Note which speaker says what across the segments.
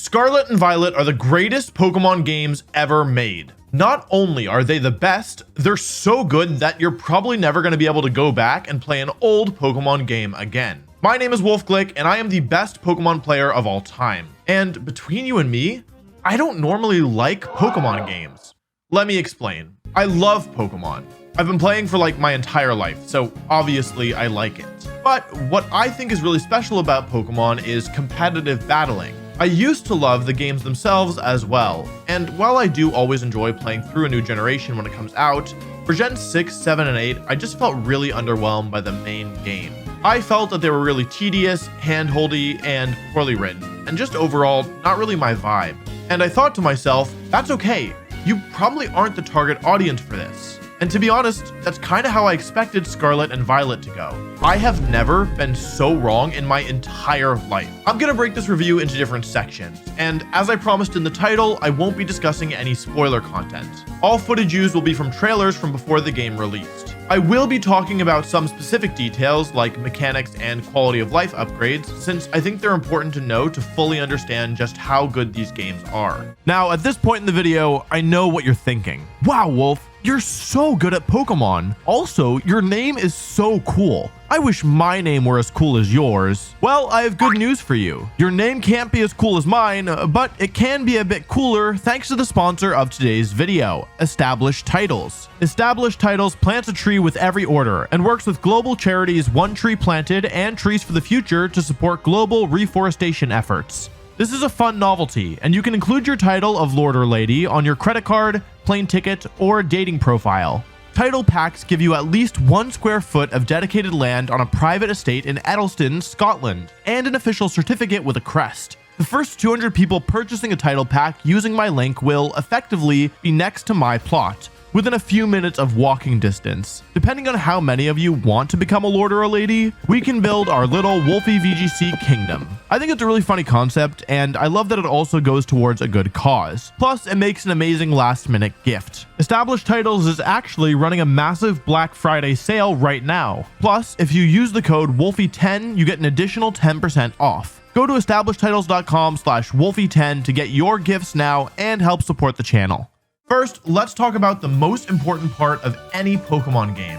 Speaker 1: Scarlet and Violet are the greatest Pokemon games ever made. Not only are they the best, they're so good that you're probably never going to be able to go back and play an old Pokemon game again. My name is Glick, and I am the best Pokemon player of all time. And between you and me, I don't normally like Pokemon games. Let me explain. I love Pokemon. I've been playing for like my entire life, so obviously I like it. But what I think is really special about Pokemon is competitive battling. I used to love the games themselves as well, and while I do always enjoy playing through a new generation when it comes out, for Gen 6, 7, and 8, I just felt really underwhelmed by the main game. I felt that they were really tedious, hand-holdy, and poorly written, and just overall, not really my vibe. And I thought to myself, that's okay, you probably aren't the target audience for this. And to be honest, that's kind of how I expected Scarlet and Violet to go. I have never been so wrong in my entire life. I'm gonna break this review into different sections, and as I promised in the title, I won't be discussing any spoiler content. All footage used will be from trailers from before the game released. I will be talking about some specific details like mechanics and quality of life upgrades, since I think they're important to know to fully understand just how good these games are. Now, at this point in the video, I know what you're thinking. Wow, Wolf, you're so good at Pokemon. Also, your name is so cool. I wish my name were as cool as yours. Well, I have good news for you. Your name can't be as cool as mine, but it can be a bit cooler thanks to the sponsor of today's video, Established Titles. Established Titles plants a tree with every order and works with global charities One Tree Planted and Trees for the Future to support global reforestation efforts. This is a fun novelty, and you can include your title of Lord or Lady on your credit card, plane ticket, or dating profile. Title packs give you at least 1 square foot of dedicated land on a private estate in Edelston, Scotland, and an official certificate with a crest. The first 200 people purchasing a title pack using my link will effectively be next to my plot, within a few minutes of walking distance. Depending on how many of you want to become a lord or a lady, we can build our little WolfeyVGC kingdom. I think it's a really funny concept, and I love that it also goes towards a good cause. Plus, it makes an amazing last-minute gift. Established Titles is actually running a massive Black Friday sale right now. Plus, if you use the code Wolfey10, you get an additional 10% off. Go to establishedtitles.com/Wolfey10 to get your gifts now and help support the channel. First, let's talk about the most important part of any Pokemon game,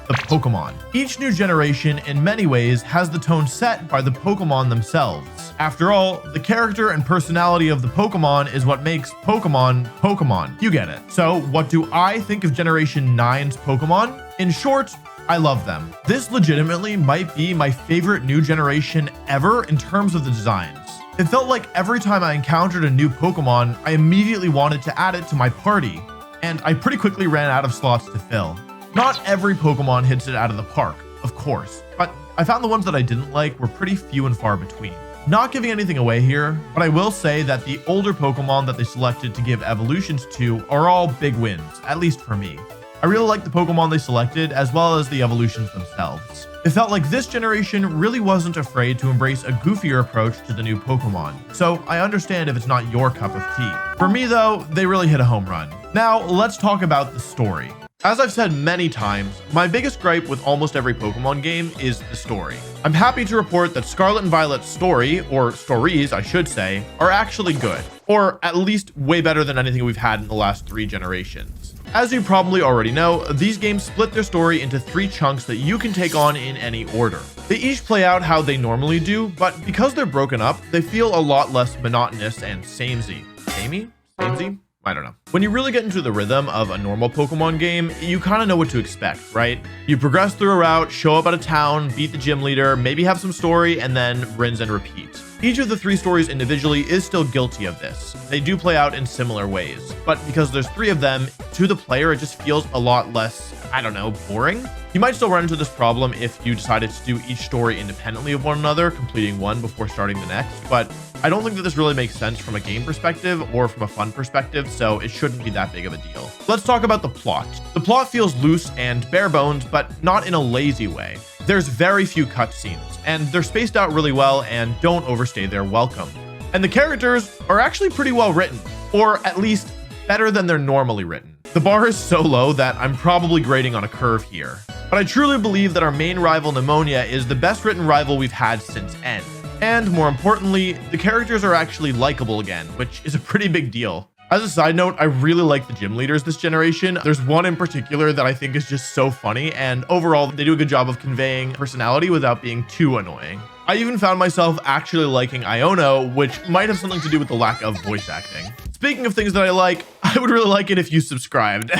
Speaker 1: the Pokemon. Each new generation, in many ways, has the tone set by the Pokemon themselves. After all, the character and personality of the Pokemon is what makes Pokemon, Pokemon. You get it. So, what do I think of Generation 9's Pokemon? In short, I love them. This legitimately might be my favorite new generation ever in terms of the designs. It felt like every time I encountered a new Pokemon, I immediately wanted to add it to my party, and I pretty quickly ran out of slots to fill. Not every Pokemon hits it out of the park, of course, but I found the ones that I didn't like were pretty few and far between. Not giving anything away here, but I will say that the older Pokemon that they selected to give evolutions to are all big wins, at least for me. I really like the Pokemon they selected, as well as the evolutions themselves. It felt like this generation really wasn't afraid to embrace a goofier approach to the new Pokemon, so I understand if it's not your cup of tea. For me though, they really hit a home run. Now, let's talk about the story. As I've said many times, my biggest gripe with almost every Pokemon game is the story. I'm happy to report that Scarlet and Violet's story, or stories I should say, are actually good, or at least way better than anything we've had in the last 3 generations. As you probably already know, these games split their story into 3 chunks that you can take on in any order. They each play out how they normally do, but because they're broken up, they feel a lot less monotonous and samey. Samey? Samey? I don't know. When you really get into the rhythm of a normal Pokemon game, you kind of know what to expect, right? You progress through a route, show up at a town, beat the gym leader, maybe have some story, and then rinse and repeat. Each of the 3 stories individually is still guilty of this. They do play out in similar ways, but because there's 3 of them, to the player it just feels a lot less, I don't know, boring? You might still run into this problem if you decided to do each story independently of one another, completing one before starting the next, but I don't think that this really makes sense from a game perspective or from a fun perspective, so it shouldn't be that big of a deal. Let's talk about the plot. The plot feels loose and bare bones, but not in a lazy way. There's very few cutscenes, and they're spaced out really well and don't overstay their welcome. And the characters are actually pretty well written, or at least better than they're normally written. The bar is so low that I'm probably grading on a curve here. But I truly believe that our main rival Pneumonia is the best written rival we've had since N. And more importantly, the characters are actually likable again, which is a pretty big deal. As a side note, I really like the gym leaders this generation. There's one in particular that I think is just so funny, and overall, they do a good job of conveying personality without being too annoying. I even found myself actually liking Iono, which might have something to do with the lack of voice acting. Speaking of things that I like, I would really like it if you subscribed.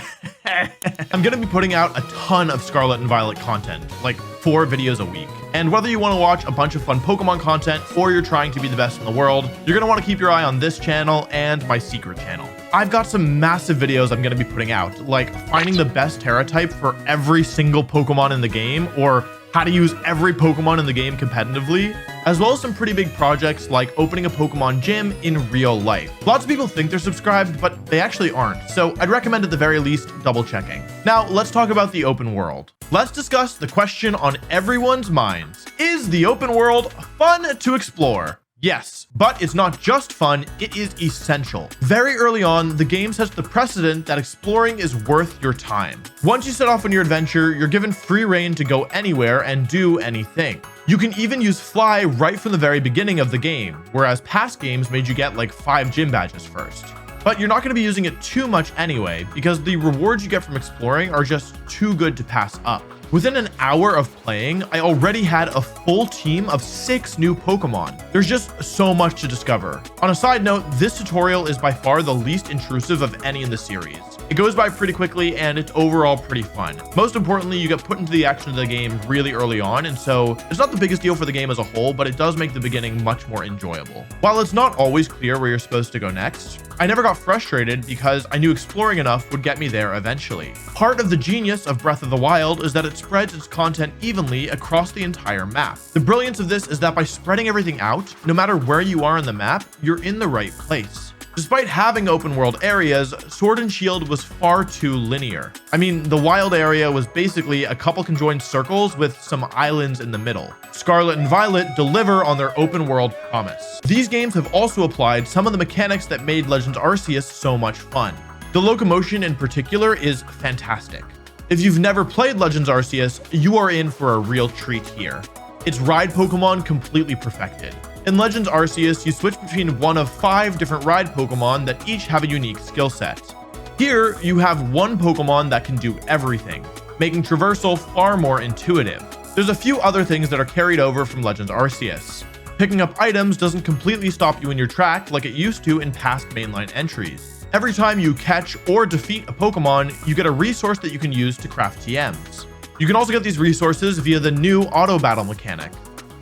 Speaker 1: I'm going to be putting out a ton of Scarlet and Violet content, like 4 videos a week. And whether you want to watch a bunch of fun Pokemon content or you're trying to be the best in the world, you're going to want to keep your eye on this channel and my secret channel. I've got some massive videos I'm going to be putting out, like finding the best Terra type for every single Pokemon in the game, or how to use every Pokemon in the game competitively, as well as some pretty big projects like opening a Pokemon gym in real life. Lots of people think they're subscribed, but they actually aren't, so I'd recommend at the very least double checking. Now, let's talk about the open world. Let's discuss the question on everyone's minds. Is the open world fun to explore? Yes, but it's not just fun, it is essential. Very early on, the game sets the precedent that exploring is worth your time. Once you set off on your adventure, you're given free reign to go anywhere and do anything. You can even use Fly right from the very beginning of the game, whereas past games made you get like 5 gym badges first. But you're not going to be using it too much anyway, because the rewards you get from exploring are just too good to pass up. Within an hour of playing, I already had a full team of 6 new Pokemon. There's just so much to discover. On a side note, this tutorial is by far the least intrusive of any in the series. It goes by pretty quickly and it's overall pretty fun. Most importantly, you get put into the action of the game really early on, and so it's not the biggest deal for the game as a whole, but it does make the beginning much more enjoyable. While it's not always clear where you're supposed to go next, I never got frustrated because I knew exploring enough would get me there eventually. Part of the genius of Breath of the Wild is that it spreads its content evenly across the entire map. The brilliance of this is that by spreading everything out, no matter where you are in the map, you're in the right place. Despite having open world areas, Sword and Shield was far too linear. I mean, the wild area was basically a couple conjoined circles with some islands in the middle. Scarlet and Violet deliver on their open world promise. These games have also applied some of the mechanics that made Legends Arceus so much fun. The Locomotion in particular is fantastic. If you've never played Legends Arceus, you are in for a real treat here. It's ride Pokemon completely perfected. In Legends Arceus, you switch between one of 5 different ride Pokemon that each have a unique skill set. Here, you have one Pokemon that can do everything, making traversal far more intuitive. There's a few other things that are carried over from Legends Arceus. Picking up items doesn't completely stop you in your track like it used to in past mainline entries. Every time you catch or defeat a Pokemon, you get a resource that you can use to craft TMs. You can also get these resources via the new auto battle mechanic.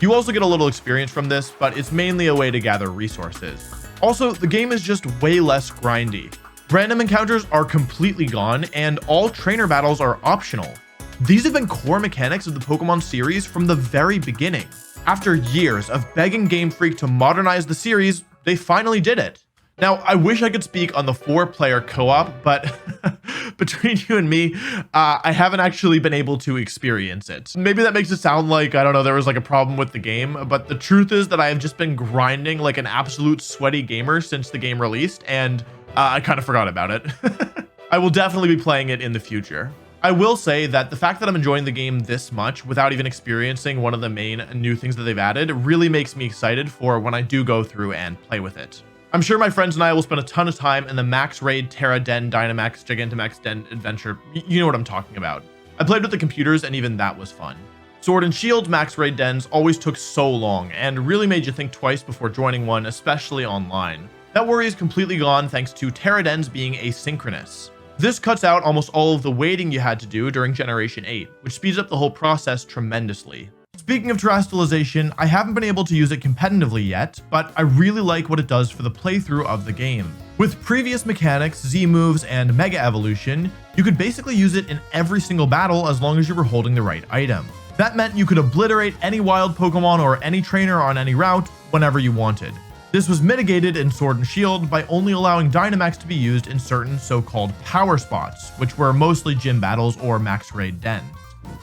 Speaker 1: You also get a little experience from this, but it's mainly a way to gather resources. Also, the game is just way less grindy. Random encounters are completely gone, and all trainer battles are optional. These have been core mechanics of the Pokemon series from the very beginning. After years of begging Game Freak to modernize the series, they finally did it. Now, I wish I could speak on the 4-player co-op, but between you and me, I haven't actually been able to experience it. Maybe that makes it sound like, I don't know, there was like a problem with the game, but the truth is that I have just been grinding like an absolute sweaty gamer since the game released, and I kind of forgot about it. I will definitely be playing it in the future. I will say that the fact that I'm enjoying the game this much without even experiencing one of the main new things that they've added really makes me excited for when I do go through and play with it. I'm sure my friends and I will spend a ton of time in the Max Raid Terra Den Dynamax Gigantamax Den adventure. You know what I'm talking about. I played with the computers and even that was fun. Sword and Shield Max Raid Dens always took so long and really made you think twice before joining one, especially online. That worry is completely gone thanks to Terra Dens being asynchronous. This cuts out almost all of the waiting you had to do during Generation 8, which speeds up the whole process tremendously. Speaking of terrestrialization, I haven't been able to use it competitively yet, but I really like what it does for the playthrough of the game. With previous mechanics, Z-moves, and Mega Evolution, you could basically use it in every single battle as long as you were holding the right item. That meant you could obliterate any wild Pokemon or any trainer on any route whenever you wanted. This was mitigated in Sword and Shield by only allowing Dynamax to be used in certain so-called power spots, which were mostly gym battles or Max Raid Dens.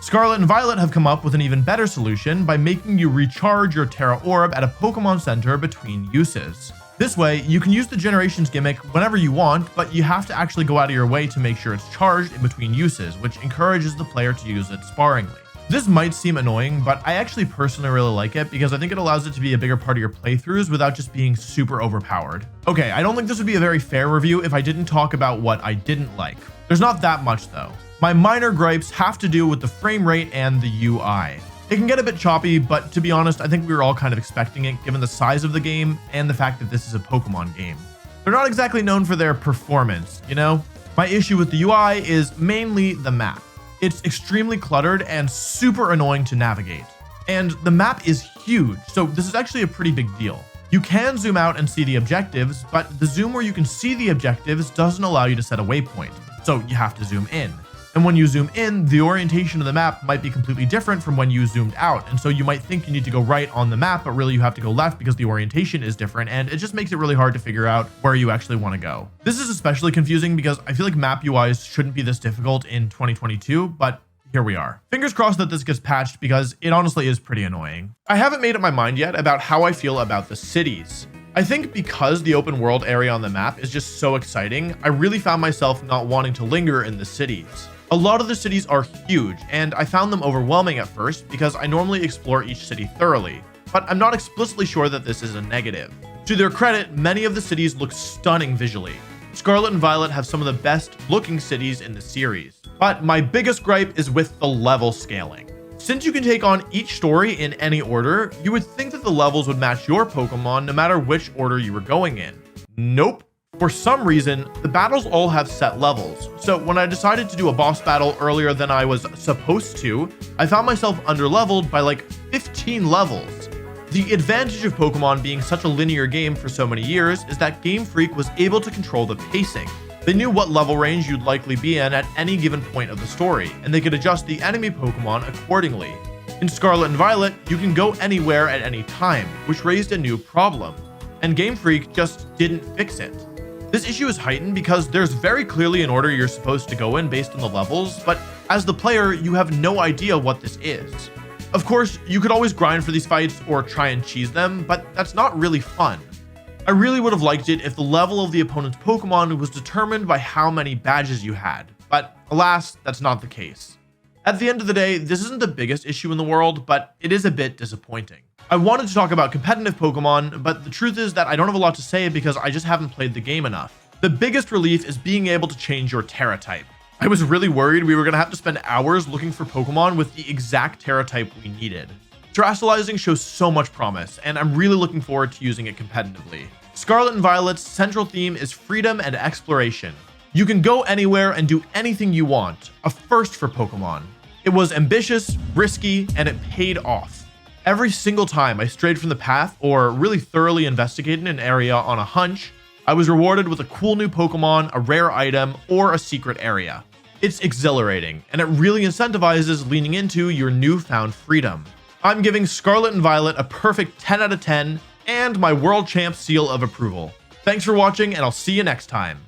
Speaker 1: Scarlet and Violet have come up with an even better solution by making you recharge your Terra Orb at a Pokemon Center between uses. This way, you can use the Generations gimmick whenever you want, but you have to actually go out of your way to make sure it's charged in between uses, which encourages the player to use it sparingly. This might seem annoying, but I actually personally really like it because I think it allows it to be a bigger part of your playthroughs without just being super overpowered. Okay, I don't think this would be a very fair review if I didn't talk about what I didn't like. There's not that much though. My minor gripes have to do with the frame rate and the UI. It can get a bit choppy, but to be honest, I think we were all kind of expecting it given the size of the game and the fact that this is a Pokemon game. They're not exactly known for their performance, you know? My issue with the UI is mainly the map. It's extremely cluttered and super annoying to navigate. And the map is huge, so this is actually a pretty big deal. You can zoom out and see the objectives, but the zoom where you can see the objectives doesn't allow you to set a waypoint, so you have to zoom in. And when you zoom in, the orientation of the map might be completely different from when you zoomed out. And so you might think you need to go right on the map, but really you have to go left because the orientation is different. And it just makes it really hard to figure out where you actually want to go. This is especially confusing because I feel like map UIs shouldn't be this difficult in 2022, but here we are. Fingers crossed that this gets patched because it honestly is pretty annoying. I haven't made up my mind yet about how I feel about the cities. I think because the open world area on the map is just so exciting, I really found myself not wanting to linger in the cities. A lot of the cities are huge, and I found them overwhelming at first because I normally explore each city thoroughly, but I'm not explicitly sure that this is a negative. To their credit, many of the cities look stunning visually. Scarlet and Violet have some of the best looking cities in the series, but my biggest gripe is with the level scaling. Since you can take on each story in any order, you would think that the levels would match your Pokemon no matter which order you were going in. Nope. For some reason, the battles all have set levels, so when I decided to do a boss battle earlier than I was supposed to, I found myself underleveled by like 15 levels. The advantage of Pokemon being such a linear game for so many years is that Game Freak was able to control the pacing. They knew what level range you'd likely be in at any given point of the story, and they could adjust the enemy Pokemon accordingly. In Scarlet and Violet, you can go anywhere at any time, which raised a new problem, and Game Freak just didn't fix it. This issue is heightened because there's very clearly an order you're supposed to go in based on the levels, but as the player, you have no idea what this is. Of course, you could always grind for these fights or try and cheese them, but that's not really fun. I really would have liked it if the level of the opponent's Pokemon was determined by how many badges you had, but alas, that's not the case. At the end of the day, this isn't the biggest issue in the world, but it is a bit disappointing. I wanted to talk about competitive Pokemon, but the truth is that I don't have a lot to say because I just haven't played the game enough. The biggest relief is being able to change your Terra type. I was really worried we were going to have to spend hours looking for Pokemon with the exact Terra type we needed. Terastallizing shows so much promise, and I'm really looking forward to using it competitively. Scarlet and Violet's central theme is freedom and exploration. You can go anywhere and do anything you want, a first for Pokemon. It was ambitious, risky, and it paid off. Every single time I strayed from the path or really thoroughly investigated an area on a hunch, I was rewarded with a cool new Pokemon, a rare item, or a secret area. It's exhilarating, and it really incentivizes leaning into your newfound freedom. I'm giving Scarlet and Violet a perfect 10 out of 10 and my World Champ seal of approval. Thanks for watching, and I'll see you next time.